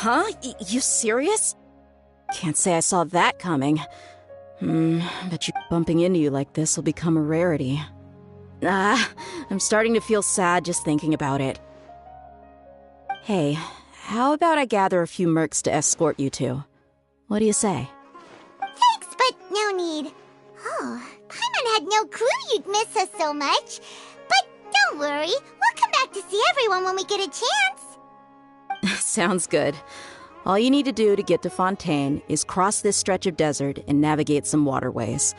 Huh? You serious? Can't say I saw that coming. Bet you bumping into you like this will become a rarity. I'm starting to feel sad just thinking about it. Hey, how about I gather a few mercs to escort you two? What do you say? Thanks, but no need. Oh, Paimon had no clue you'd miss us so much. But don't worry, we'll come back to see everyone when we get a chance. Sounds good. All you need to do to get to Fontaine is cross this stretch of desert and navigate some waterways.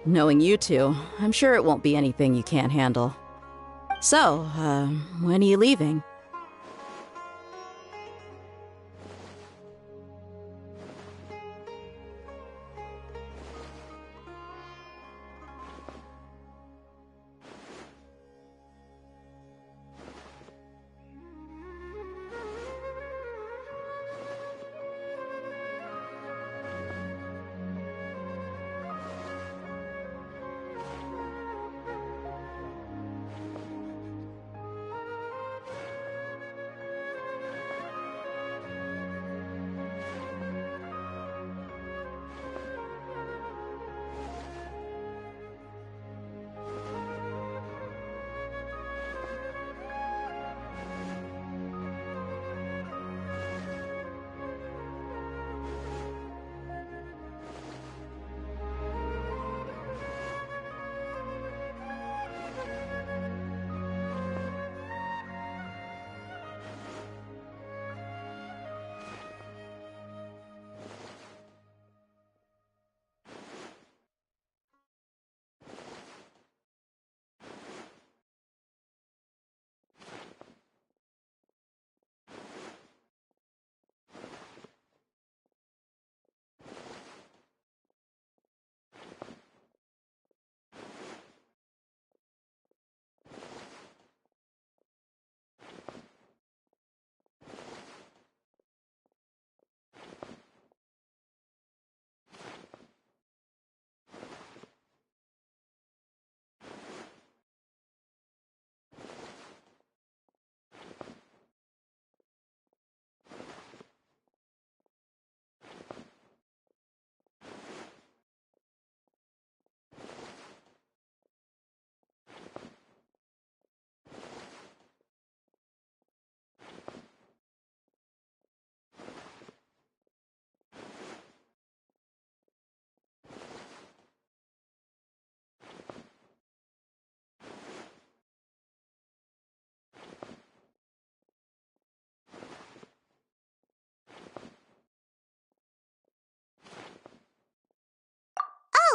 Knowing you two, I'm sure it won't be anything you can't handle. So, when are you leaving?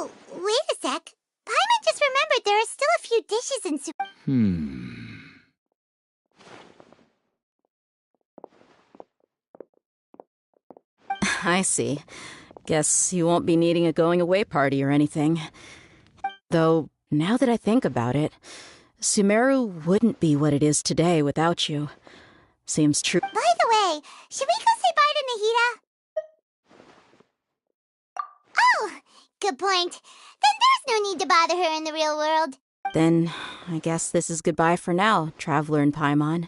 Oh, wait a sec. Paimon just remembered there are still a few dishes in soup. I see. Guess you won't be needing a going-away party or anything. Though, now that I think about it, Sumeru wouldn't be what it is today without you. Seems true. By the way, should we go say bye to Nahida? Oh, good point. Then there's no need to bother her in the real world. Then, I guess this is goodbye for now, Traveler in Paimon.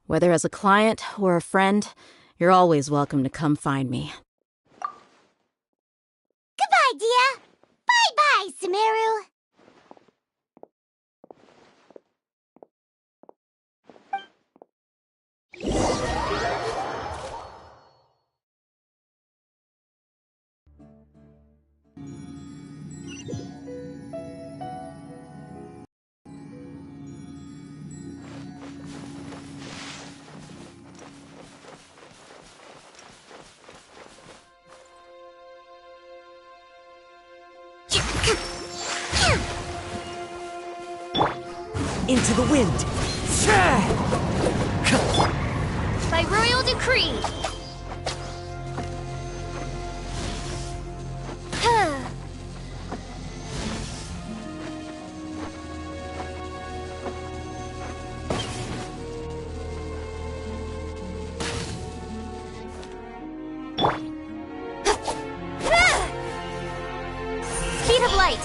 Whether as a client or a friend, you're always welcome to come find me. Goodbye, Dia. Bye-bye, Sumeru. Into the wind! By royal decree! Speed of light!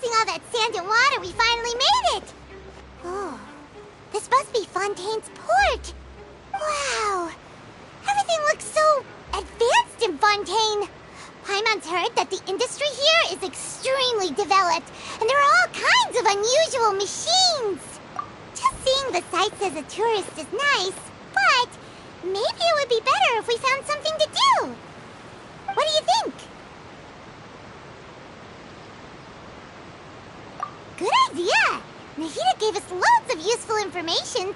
passing all that sand and water, we finally made it! Oh, this must be Fontaine's port. Wow, everything looks so advanced in Fontaine. Paimon's heard that the industry here is extremely developed, and there are all kinds of unusual machines. Just seeing the sights as a tourist is nice, but maybe it would be better if we found something to do. What do you think? Good idea! Nahida gave us loads of useful information.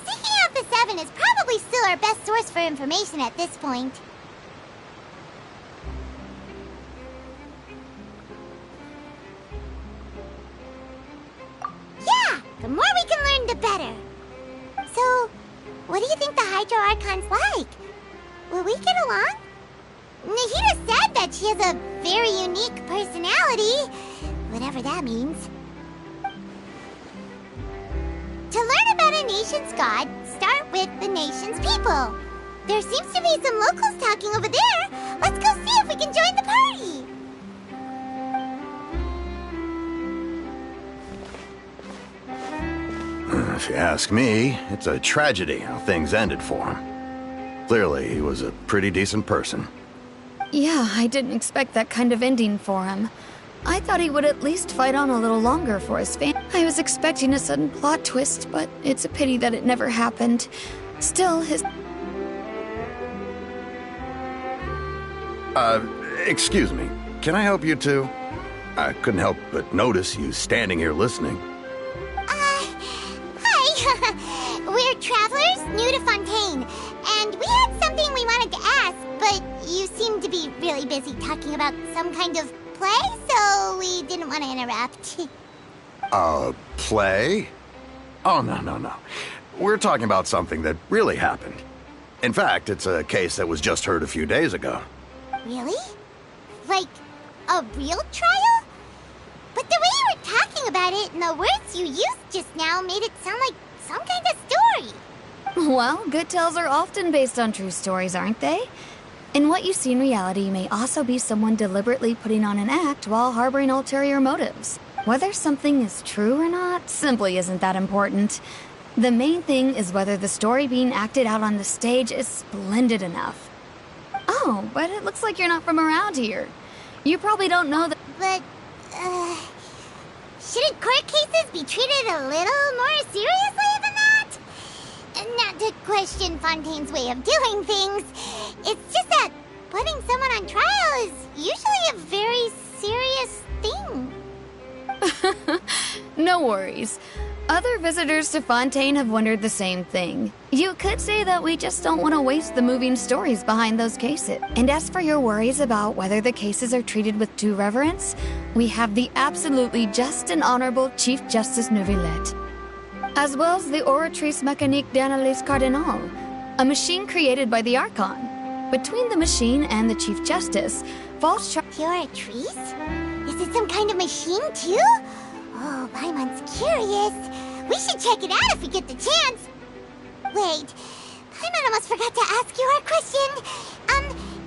Seeking out the Seven is probably still our best source for information at this point. Yeah! The more we can learn, the better. So, what do you think the Hydro Archon's like? Will we get along? Nahida said that she has a very unique personality, whatever that means. To learn about a nation's god, start with the nation's people. There seems to be some locals talking over there. Let's go see if we can join the party. If you ask me, it's a tragedy how things ended for him. Clearly, he was a pretty decent person. Yeah, I didn't expect that kind of ending for him. I thought he would at least fight on a little longer for his family. I was expecting a sudden plot twist, but it's a pity that it never happened. Still, his... Excuse me. Can I help you too? I couldn't help but notice you standing here listening. Hi. We're travelers new to Fontaine, and we had something we wanted to ask, but you seemed to be really busy talking about some kind of play, so we didn't want to interrupt. Play? Oh, no. We're talking about something that really happened. In fact, it's a case that was just heard a few days ago. Really? Like, a real trial? But the way you were talking about it and the words you used just now made it sound like some kind of story. Well, good tales are often based on true stories, aren't they? And what you see in reality may also be someone deliberately putting on an act while harboring ulterior motives. Whether something is true or not simply isn't that important. The main thing is whether the story being acted out on the stage is splendid enough. Oh, but it looks like you're not from around here. You probably don't know that... But, shouldn't court cases be treated a little more seriously than that? Not to question Fontaine's way of doing things. It's just that putting someone on trial is usually a very serious thing. No worries. Other visitors to Fontaine have wondered the same thing. You could say that we just don't want to waste the moving stories behind those cases. And as for your worries about whether the cases are treated with due reverence, we have the absolutely just and honorable Chief Justice Neuvillette, as well as the Oratrice Mécanique d'Analyse Cardinal, a machine created by the Archon. Between the machine and the Chief Justice, false Oratrice? Is it some kind of machine, too? Oh, Paimon's curious. We should check it out if we get the chance. Wait, Paimon almost forgot to ask you our question.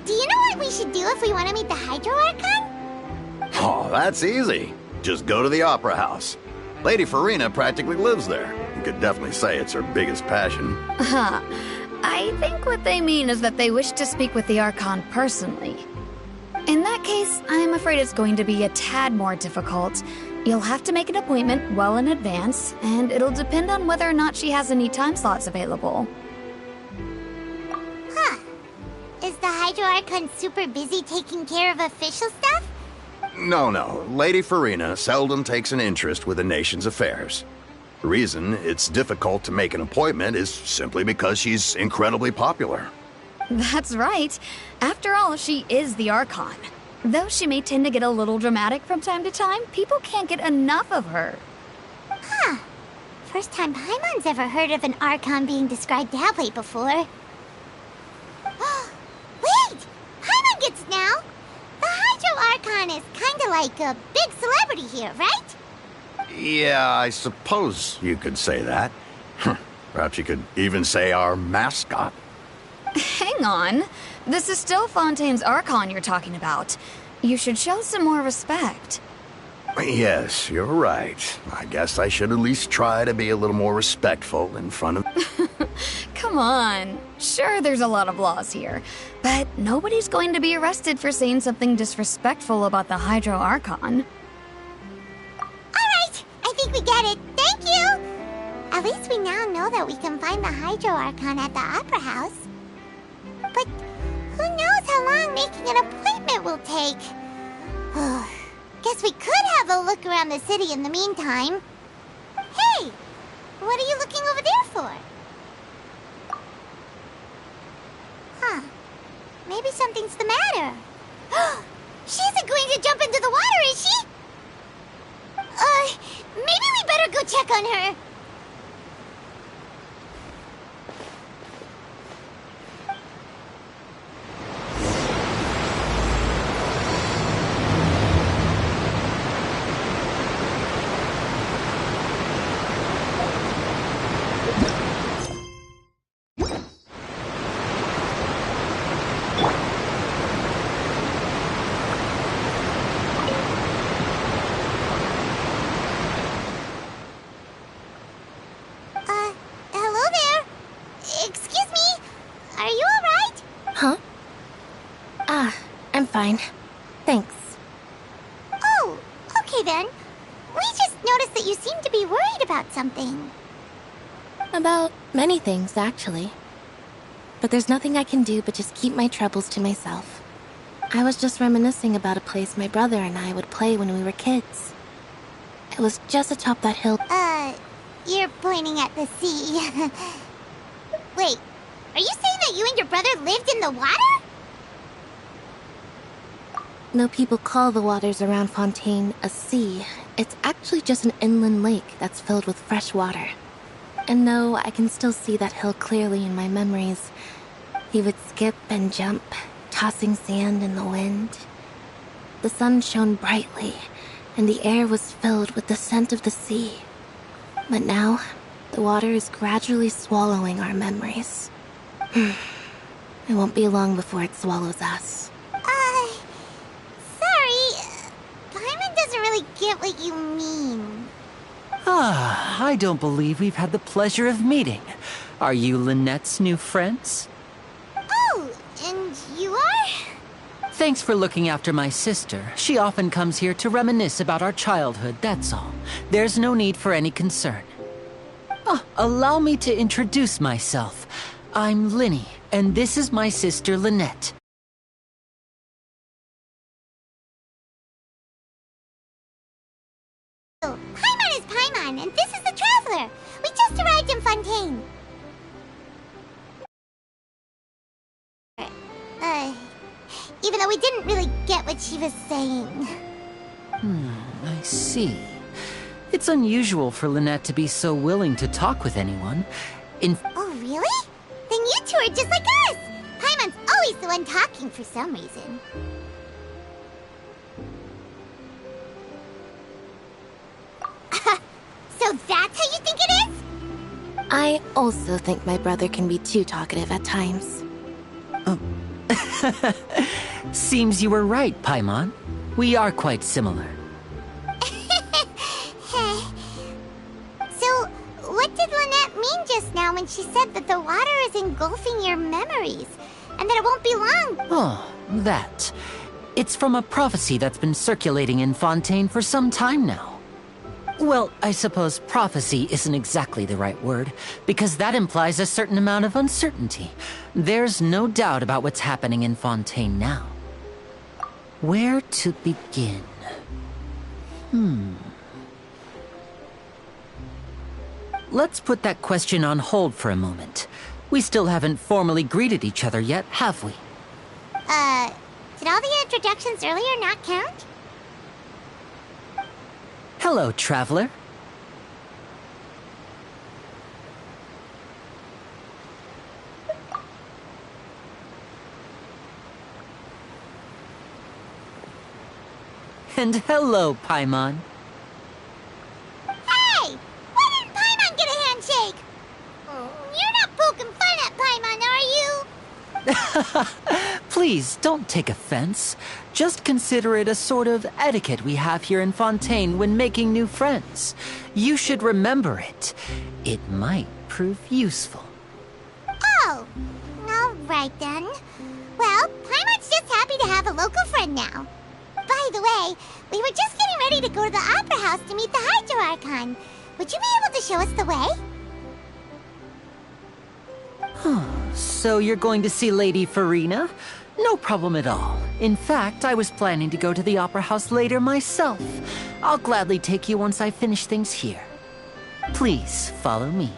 Do you know what we should do if we want to meet the Hydro Archon? Oh, that's easy. Just go to the Opera House. Lady Farina practically lives there. You could definitely say it's her biggest passion. I think what they mean is that they wish to speak with the Archon personally. In that case, I'm afraid it's going to be a tad more difficult. You'll have to make an appointment well in advance, and it'll depend on whether or not she has any time slots available. Huh. Is the Hydro Archon super busy taking care of official stuff? No. Lady Farina seldom takes an interest with the nation's affairs. The reason it's difficult to make an appointment is simply because she's incredibly popular. That's right. After all, she is the Archon. Though she may tend to get a little dramatic from time to time, people can't get enough of her. Huh. First time Paimon's ever heard of an Archon being described that way before. Wait! Paimon gets now! The Hydro Archon is kinda like a big celebrity here, right? Yeah, I suppose you could say that. Perhaps you could even say our mascot. Hang on. This is still Fontaine's Archon you're talking about. You should show some more respect. Yes, you're right. I guess I should at least try to be a little more respectful in front of... Come on. Sure, there's a lot of laws here, but nobody's going to be arrested for saying something disrespectful about the Hydro Archon. Alright, I think we get it. Thank you! At least we now know that we can find the Hydro Archon at the Opera House. But who knows how long making an appointment will take? Guess we could have a look around the city in the meantime. Hey! What are you looking over there for? Huh. Maybe something's the matter. She isn't going to jump into the water, is she? Maybe we better go check on her. Hello there. Excuse me. Are you alright? Huh? I'm fine. Thanks. Oh, okay then. We just noticed that you seem to be worried about something. About many things, actually. But there's nothing I can do but just keep my troubles to myself. I was just reminiscing about a place my brother and I would play when we were kids. It was just atop that hill. You're pointing at the sea. Wait, are you saying that you and your brother lived in the water? No, people call the waters around Fontaine a sea. It's actually just an inland lake that's filled with fresh water. And no, I can still see that hill clearly in my memories. He would skip and jump, tossing sand in the wind. The sun shone brightly, and the air was filled with the scent of the sea. But now, the water is gradually swallowing our memories. It won't be long before it swallows us. Sorry. Paimon doesn't really get what you mean. I don't believe we've had the pleasure of meeting. Are you Lynette's new friends? Oh, and you are? Thanks for looking after my sister. She often comes here to reminisce about our childhood, that's all. There's no need for any concern. Allow me to introduce myself. I'm Linny, and this is my sister Lynette. Oh, Paimon is Paimon, and this is the Traveler. We just arrived in Fontaine. Even though we didn't really get what she was saying. I see. It's unusual for Lynette to be so willing to talk with anyone. Oh, really? Then you two are just like us! Paimon's always the one talking for some reason. So that's how you think it is? I also think my brother can be too talkative at times. Seems you were right, Paimon. We are quite similar. So, what did Lynette mean just now when she said that the water is engulfing your memories, and that it won't be long? Oh, that. It's from a prophecy that's been circulating in Fontaine for some time now. Well, I suppose prophecy isn't exactly the right word, because that implies a certain amount of uncertainty. There's no doubt about what's happening in Fontaine now. Where to begin? Let's put that question on hold for a moment. We still haven't formally greeted each other yet, have we? Did all the introductions earlier not count? Hello, Traveler. And hello, Paimon. Hey! Why didn't Paimon get a handshake? You're not poking fun at Paimon, are you? Please, don't take offense. Just consider it a sort of etiquette we have here in Fontaine when making new friends. You should remember it. It might prove useful. Oh, all right then. Well, Paimon's just happy to have a local friend now. By the way, we were just getting ready to go to the Opera House to meet the Hydro Archon. Would you be able to show us the way? So you're going to see Lady Farina? No problem at all. In fact, I was planning to go to the Opera House later myself. I'll gladly take you once I finish things here. Please, follow me.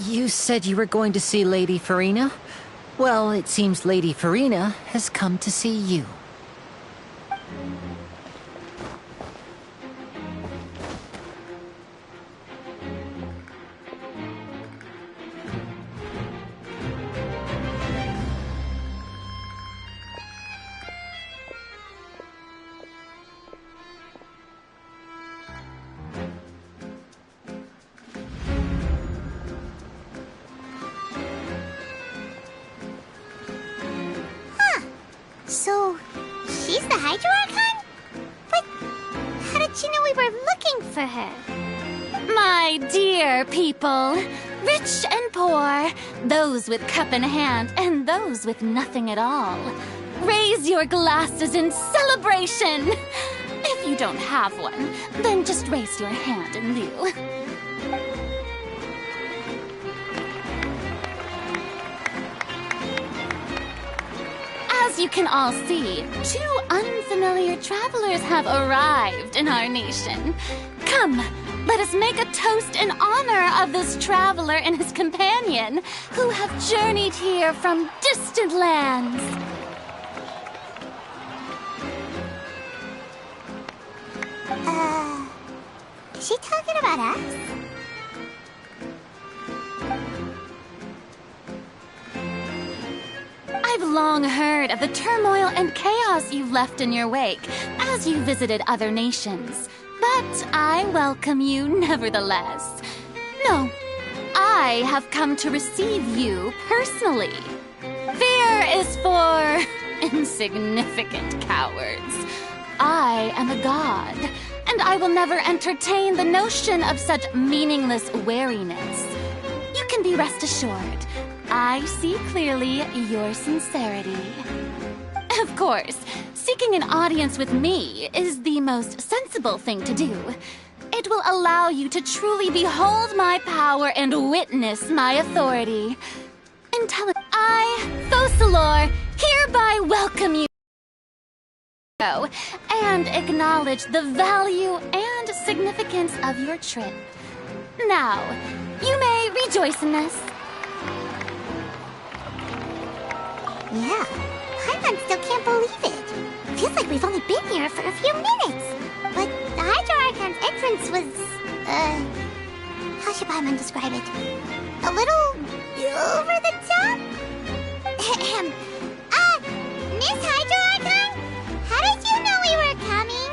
You said you were going to see Lady Farina? Well, it seems Lady Farina has come to see you. So, she's the Hydro Archon? But how did she know we were looking for her? My dear people, rich and poor, those with cup in hand and those with nothing at all, raise your glasses in celebration. If you don't have one, then just raise your hand in lieu. As you can all see, two unfamiliar travelers have arrived in our nation. Come, let us make a toast in honor of this traveler and his companion, who have journeyed here from distant lands. Is she talking about us? I've long heard of the turmoil and chaos you've left in your wake as you visited other nations. But I welcome you nevertheless. No, I have come to receive you personally. Fear is for insignificant cowards. I am a god, and I will never entertain the notion of such meaningless wariness. You can be rest assured, I see clearly your sincerity. Of course, seeking an audience with me is the most sensible thing to do. It will allow you to truly behold my power and witness my authority. I, Focalor, hereby welcome you and acknowledge the value and significance of your trip. Now, you may rejoice in this. Yeah, Paimon still can't believe it. Feels like we've only been here for a few minutes. But the Hydro Archon's entrance was, how should Paimon describe it? A little over the top? Miss Hydro Archon? How did you know we were coming?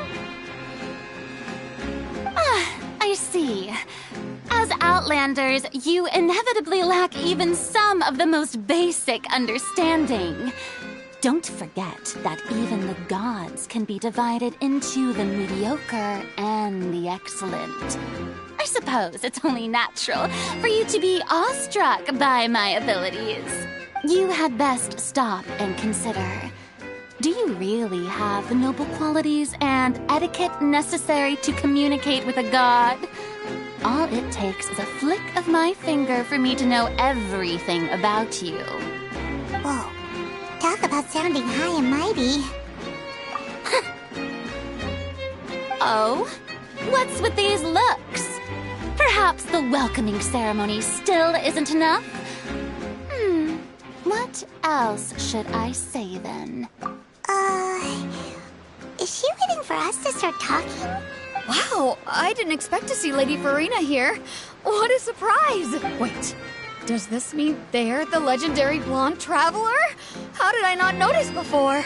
I see. As Outlanders, you inevitably lack even some of the most basic understanding. Don't forget that even the gods can be divided into the mediocre and the excellent. I suppose it's only natural for you to be awestruck by my abilities. You had best stop and consider. Do you really have the noble qualities and etiquette necessary to communicate with a god? All it takes is a flick of my finger for me to know everything about you. Whoa. Talk about sounding high and mighty. Oh? What's with these looks? Perhaps the welcoming ceremony still isn't enough? What else should I say then? Is she waiting for us to start talking? Wow, I didn't expect to see Lady Farina here. What a surprise! Wait, does this mean they're the legendary blonde traveler? How did I not notice before?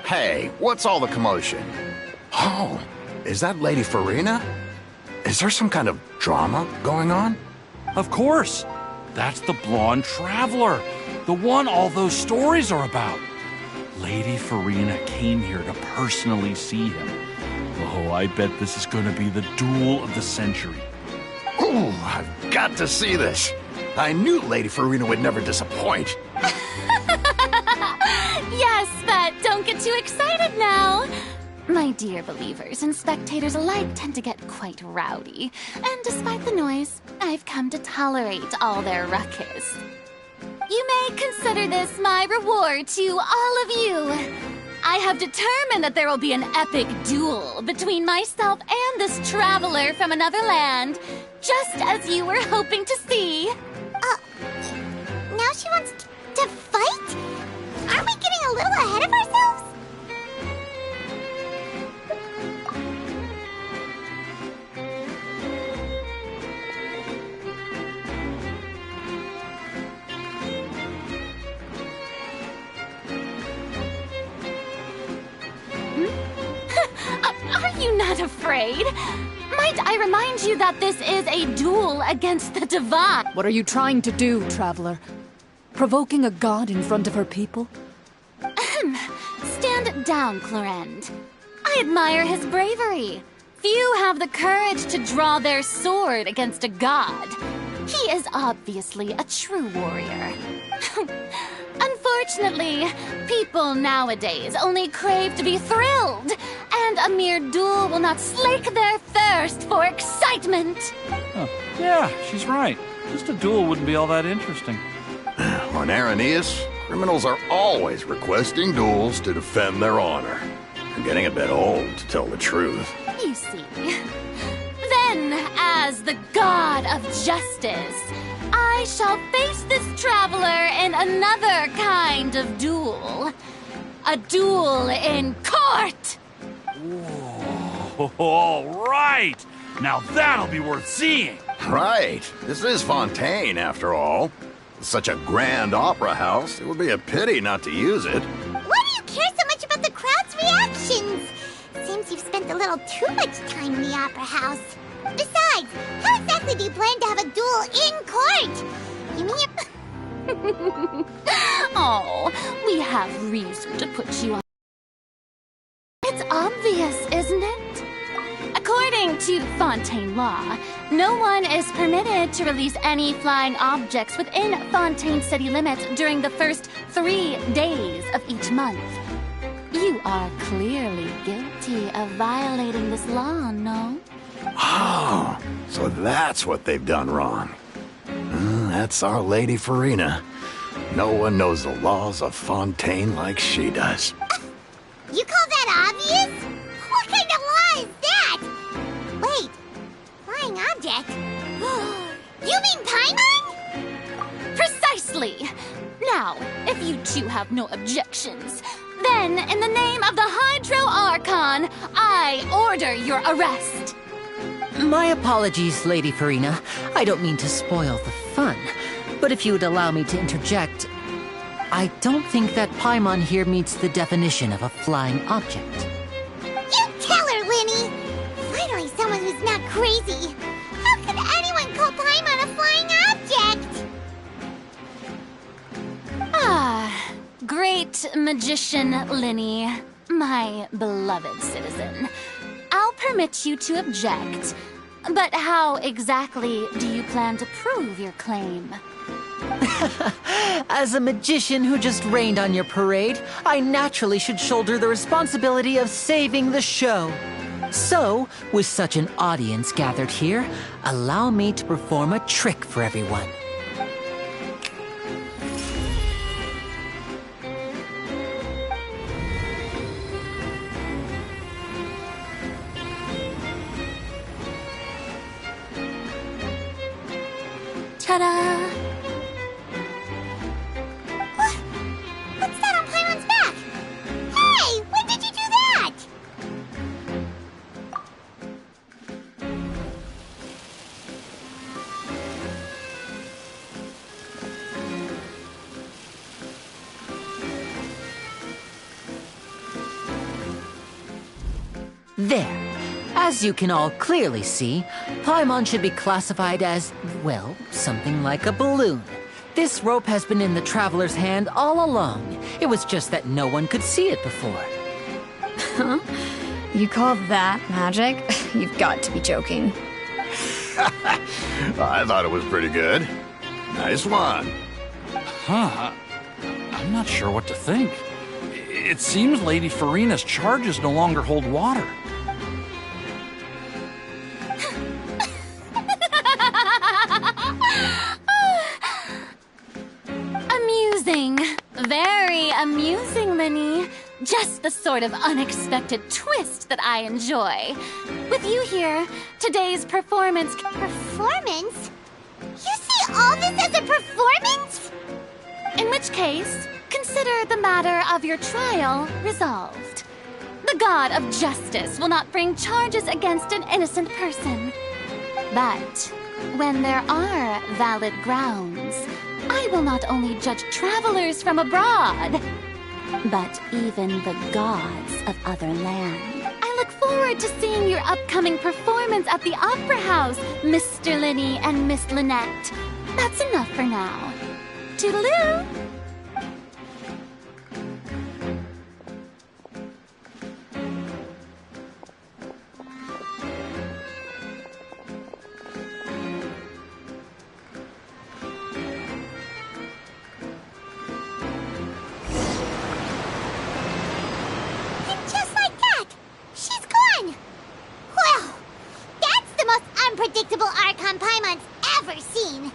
Hey, what's all the commotion? Oh, is that Lady Farina? Is there some kind of drama going on? Of course. That's the blonde traveler. The one all those stories are about. Lady Farina came here to personally see him. Oh, I bet this is going to be the duel of the century. Ooh, I've got to see this. I knew Lady Farina would never disappoint. Yes, but don't get too excited now. My dear believers and spectators alike tend to get quite rowdy. And despite the noise, I've come to tolerate all their ruckus. You may consider this my reward to all of you. I have determined that there will be an epic duel between myself and this traveler from another land, just as you were hoping to see. Now she wants to fight? Aren't we getting a little ahead of ourselves? Are you not afraid? Might I remind you that this is a duel against the divine? What are you trying to do, traveler? Provoking a god in front of her people? Stand down, Clorend. I admire his bravery. Few have the courage to draw their sword against a god. He is obviously a true warrior. Unfortunately, people nowadays only crave to be thrilled, and a mere duel will not slake their thirst for excitement. Huh. Yeah, she's right. Just a duel wouldn't be all that interesting. On Araneus, criminals are always requesting duels to defend their honor. I'm getting a bit old, to tell the truth. You see. Then, as the god of justice, I shall face this traveler in another kind of duel. A duel in court! Whoa, all right! Now that'll be worth seeing! Right. This is Fontaine, after all. Such a grand opera house, it would be a pity not to use it. Why do you care so much about the crowd's reactions? Seems you've spent a little too much time in the opera house. Besides, how exactly do you plan to have a duel in court? You mean... Oh, we have reason to put you on. It's obvious, isn't it? According to Fontaine law, no one is permitted to release any flying objects within Fontaine city limits during the first 3 days of each month. You are clearly guilty of violating this law, no? Oh, so that's what they've done wrong. That's our Lady Farina. No one knows the laws of Fontaine like she does. You call that obvious? What kind of law is that? Wait, flying object? You mean Paimon? Precisely! Now, if you two have no objections, then in the name of the Hydro Archon, I order your arrest. My apologies, Lady Farina. I don't mean to spoil the fun. But if you would allow me to interject, I don't think that Paimon here meets the definition of a flying object. You tell her, Linny! Finally someone who's not crazy. How could anyone call Paimon a flying object? Ah, great magician Linny, my beloved citizen. I'll permit you to object, but how exactly do you plan to prove your claim? As a magician who just rained on your parade, I naturally should shoulder the responsibility of saving the show. So, with such an audience gathered here, allow me to perform a trick for everyone. Ta-da! What's that on Paimon's back? Hey, when did you do that? There. As you can all clearly see, Paimon should be classified as, well, something like a balloon. This rope has been in the Traveler's hand all along. It was just that no one could see it before. Huh? You call that magic? You've got to be joking. I thought it was pretty good. Nice one. Huh? I'm not sure what to think. It seems Lady Farina's charges no longer hold water. Amusing. Very amusing, Linny. Just the sort of unexpected twist that I enjoy. With you here, today's performance... Performance? You see all this as a performance? In which case, consider the matter of your trial resolved. The god of justice will not bring charges against an innocent person. But when there are valid grounds, I will not only judge travelers from abroad, but even the gods of other land. I look forward to seeing your upcoming performance at the Opera House, Mr. Linny and Miss Lynette. That's enough for now. Toodaloo! Unpredictable Archon Paimon's ever seen. You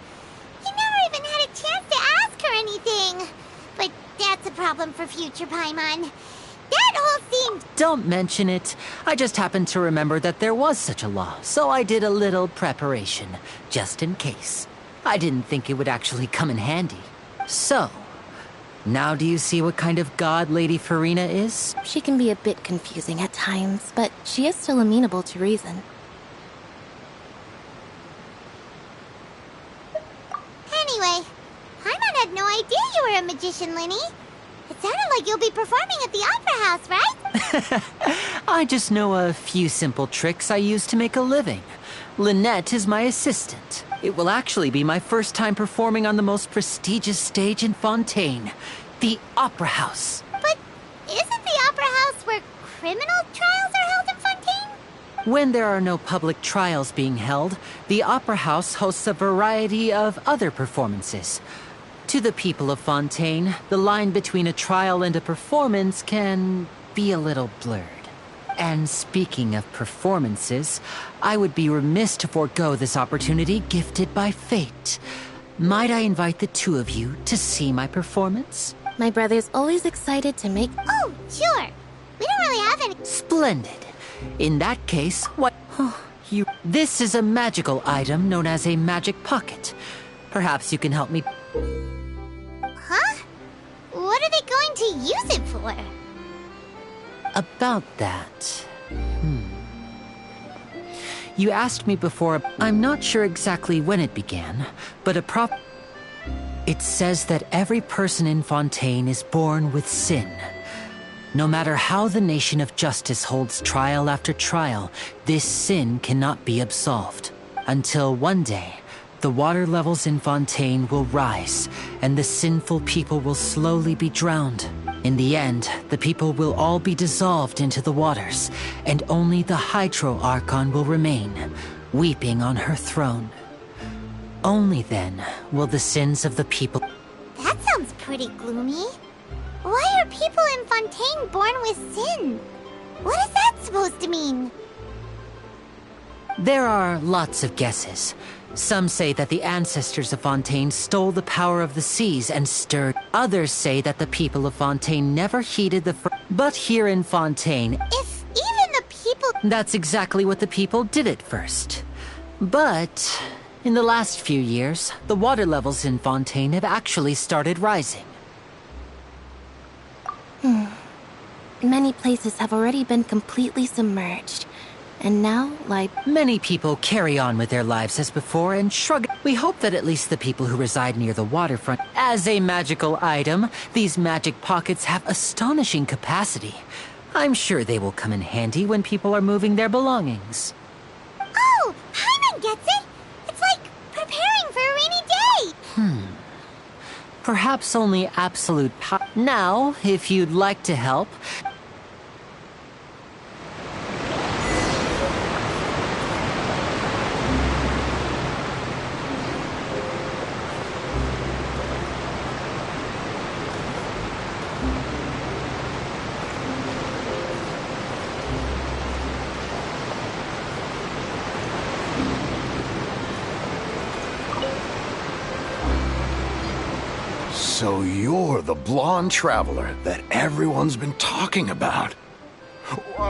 never even had a chance to ask her anything. But that's a problem for future Paimon. That whole thing... Don't mention it. I just happened to remember that there was such a law, so I did a little preparation, just in case. I didn't think it would actually come in handy. So, now do you see what kind of god Lady Farina is? She can be a bit confusing at times, but she is still amenable to reason. Anyway, Paimon had no idea you were a magician, Linny. It sounded like you'll be performing at the Opera House, right? I just know a few simple tricks I use to make a living. Lynette is my assistant. It will actually be my first time performing on the most prestigious stage in Fontaine, the Opera House. But isn't the Opera House where criminal trials are held in Fontaine? When there are no public trials being held, the Opera House hosts a variety of other performances. To the people of Fontaine, the line between a trial and a performance can be a little blurred. And speaking of performances, I would be remiss to forego this opportunity gifted by fate. Might I invite the two of you to see my performance? My brother's always excited to make... Oh, sure. We don't really have any... Splendid. In that case, what... This is a magical item known as a magic pocket. Perhaps you can help me... Huh? What are they going to use it for? About that... You asked me before, I'm not sure exactly when it began, but It says that every person in Fontaine is born with sin. No matter how the nation of justice holds trial after trial, this sin cannot be absolved. Until one day, the water levels in Fontaine will rise, and the sinful people will slowly be drowned. In the end, the people will all be dissolved into the waters, and only the Hydro Archon will remain, weeping on her throne. Only then will the sins of the people... That sounds pretty gloomy. Why are people in Fontaine born with sin? What is that supposed to mean? There are lots of guesses. Some say that the ancestors of Fontaine stole the power of the seas and stirred. Others say that the people of Fontaine never heeded the... But here in Fontaine... If even the people... That's exactly what the people did at first. But In the last few years, the water levels in Fontaine have actually started rising. Many places have already been completely submerged. And now, Many people carry on with their lives as before and shrug. We hope that at least the people who reside near the waterfront. As a magical item, these magic pockets have astonishing capacity. I'm sure they will come in handy when people are moving their belongings. Oh, Paimon gets it! It's like preparing for a rainy day! Perhaps only absolute power. Now, if you'd like to help... So you're the blonde traveler that everyone's been talking about.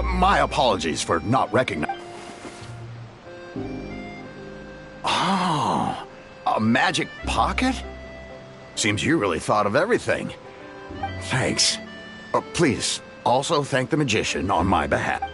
My apologies for not recognizing. Oh, a magic pocket? Seems you really thought of everything. Thanks. Please, also thank the magician on my behalf.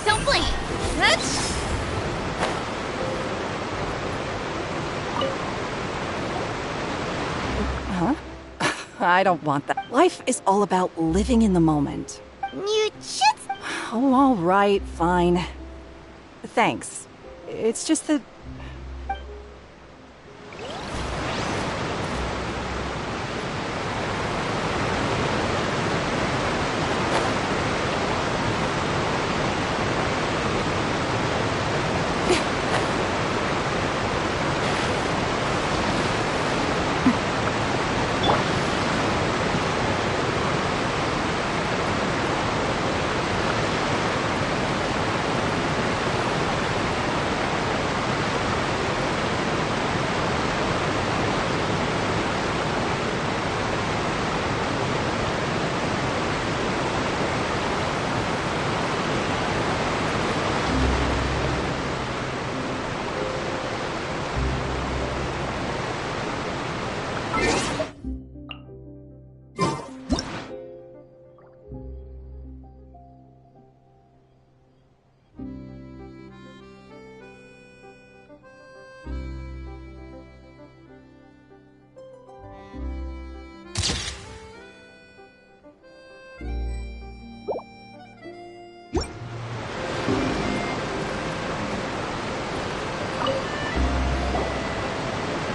Don't blink! Huh? I don't want that. Life is all about living in the moment. You should... Oh, all right, fine. Thanks. It's just that...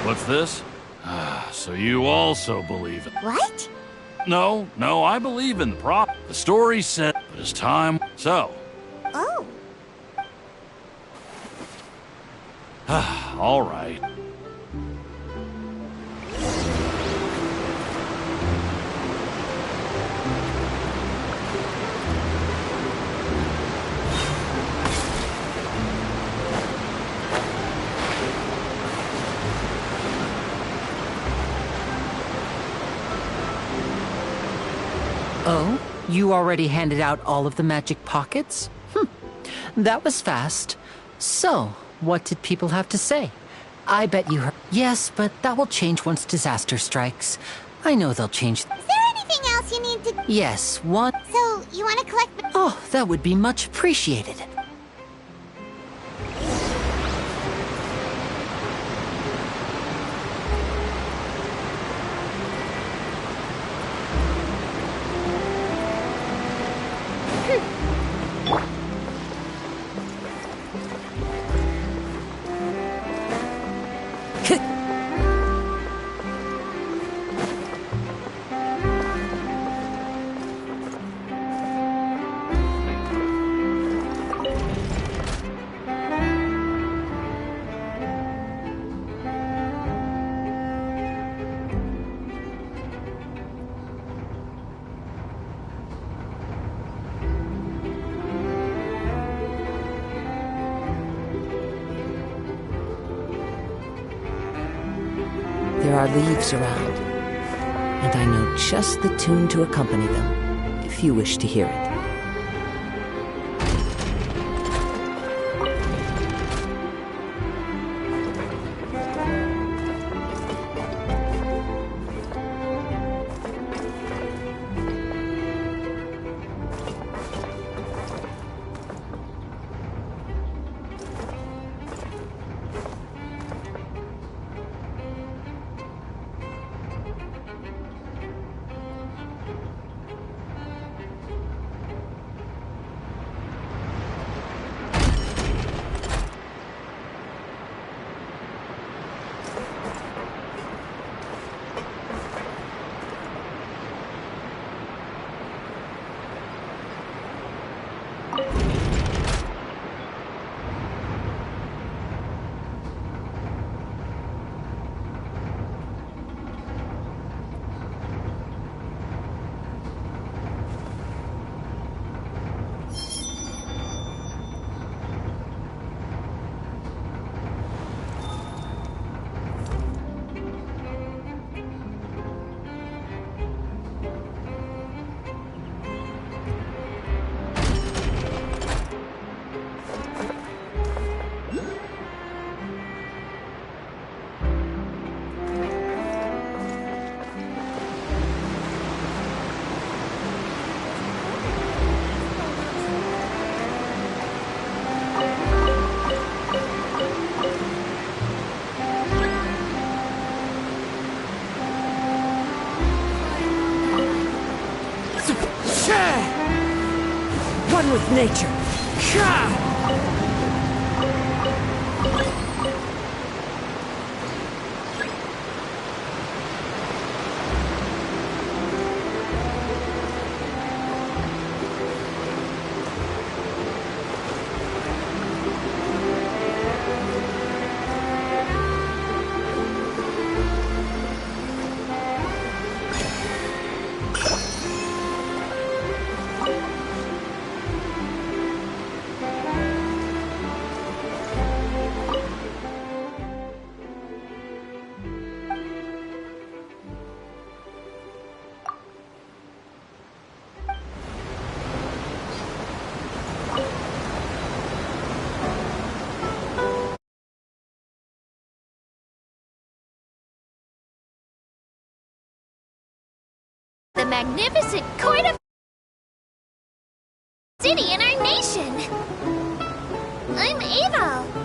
What's this? So you also believe it? What? No, I believe in the story said, but it's time. So, Oh. all right. Oh? You already handed out all of the magic pockets? That was fast. So, what did people have to say? I bet you heard... Yes, but that will change once disaster strikes. I know they'll change... Is there anything else you need to... Yes, one... So, you want to collect... Oh, that would be much appreciated. there are leaves around. And I know just the tune to accompany them, if you wish to hear it. One with nature. The magnificent court of city in our nation. I'm Aval.